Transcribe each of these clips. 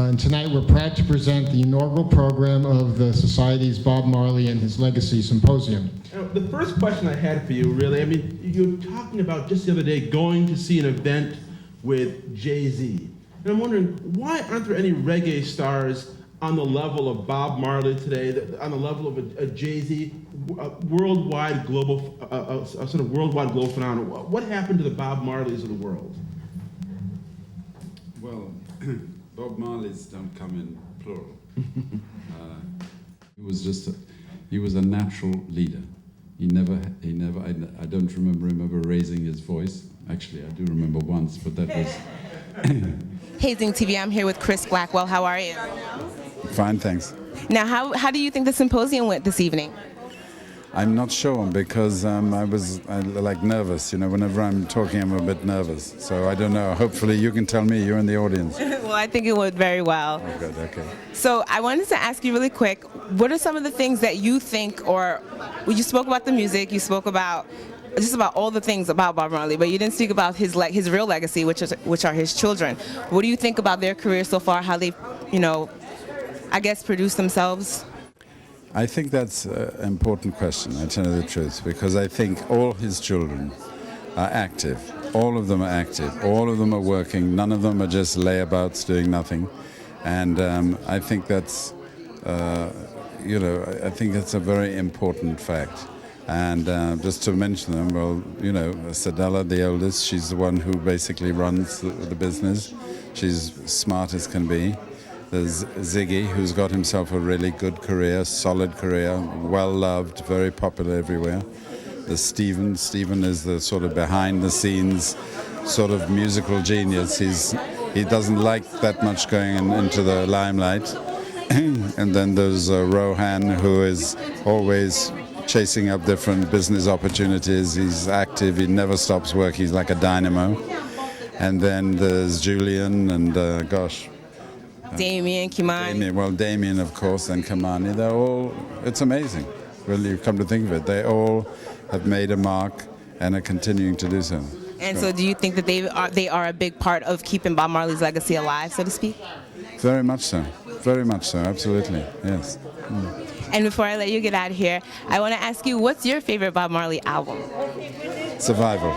And tonight we're proud to present the inaugural program of the Society's Bob Marley and His Legacy Symposium. The first question I had for you, really, I mean, you were talking about just the other day going to see an event with Jay-Z. And I'm wondering, why aren't there any reggae stars on the level of Bob Marley today, on the level of a Jay-Z, a worldwide global, a sort of worldwide global phenomenon? What happened to the Bob Marleys of the world? Well, Bob Marleys don't come in plural. He was a natural leader. He never, I don't remember him ever raising his voice. Actually, I do remember once, but that was... Hey, ZYNC TV, I'm here with Chris Blackwell. How are you? Fine, thanks. Now, how do you think the symposium went this evening? I'm not sure because I like nervous. You know, whenever I'm talking, I'm a bit nervous. So I don't know. Hopefully you can tell me. You're in the audience. Well, I think it went very well. Oh, good, okay. So I wanted to ask you really quick, what are some of the things that you think, or well, you spoke about the music, you spoke about just about all the things about Bob Marley, but you didn't speak about his real legacy, which are his children. What do you think about their career so far, how they, I guess, produce themselves? I think that's an important question, I tell you the truth, because I think all his children are active. All of them are active. All of them are working. None of them are just layabouts doing nothing. And I think that's, I think that's a very important fact. And just to mention them, well, Sadella, the oldest, she's the one who basically runs the business. She's smart as can be. There's Ziggy, who's got himself a really good career, solid career, well-loved, very popular everywhere. There's Stephen. Stephen is the sort of behind-the-scenes sort of musical genius. He doesn't like that much going into the limelight. And then there's Rohan, who is always chasing up different business opportunities. He's active. He never stops work. He's like a dynamo. And then there's Julian and, Damien, Kimani. Damien, of course, and Kimani. They're all, it's amazing, really, you come to think of it. They all have made a mark and are continuing to do so. And so do you think that they are a big part of keeping Bob Marley's legacy alive, so to speak? Very much so. Very much so, absolutely, yes. And before I let you get out of here, I want to ask you, what's your favorite Bob Marley album? Survival.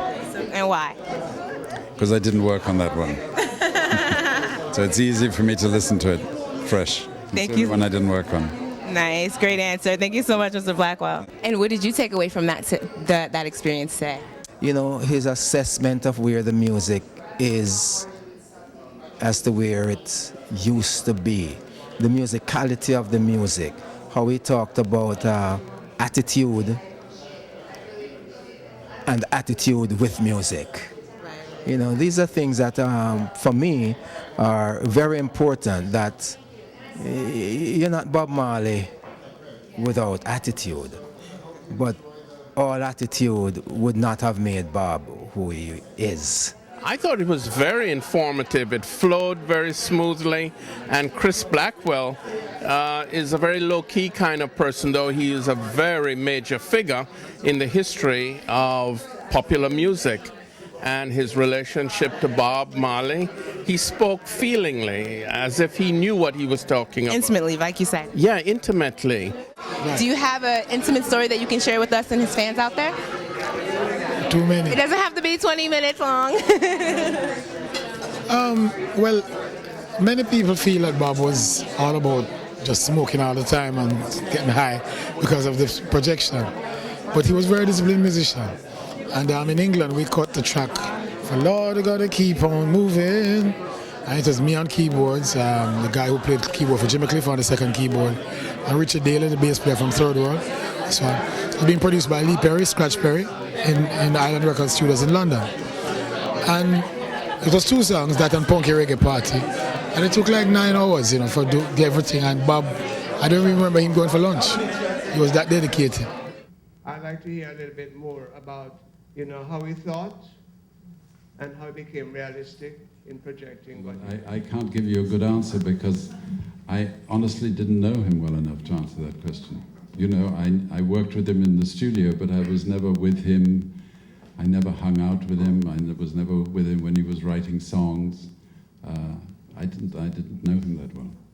And why? Because I didn't work on that one. So it's easy for me to listen to it fresh. Thank you. One I didn't work on. Nice, great answer. Thank you so much, Mr. Blackwell. And what did you take away from that experience today? His assessment of where the music is as to where it used to be. The musicality of the music. How he talked about attitude and attitude with music. These are things that, for me, are very important, that you're not Bob Marley without attitude. But all attitude would not have made Bob who he is. I thought it was very informative. It flowed very smoothly. And Chris Blackwell is a very low-key kind of person, though he is a very major figure in the history of popular music. And his relationship to Bob Marley, he spoke feelingly, as if he knew what he was talking about. Intimately, like you said. Yeah, intimately. Right. Do you have an intimate story that you can share with us and his fans out there? Too many. It doesn't have to be 20 minutes long. Well, many people feel that Bob was all about just smoking all the time and getting high because of the projection. But he was a very disciplined musician. And in England, we cut the track for Lord, I gotta keep on moving. And it was me on keyboards, the guy who played keyboard for Jimmy Cliff on the second keyboard, and Richard Daly, the bass player from Third World. This one. It's been produced by Lee Perry, Scratch Perry, in the Island Records Studios in London. And it was 2 songs, that and Punky Reggae Party. And it took like 9 hours, for everything. And Bob, I don't even remember him going for lunch. He was that dedicated. I'd like to hear a little bit more about how he thought and how he became realistic in projecting what I can't give you a good answer because I honestly didn't know him well enough to answer that question. I worked with him in the studio, but I was never with him. I never hung out with him. I was never with him when he was writing songs. I didn't know him that well.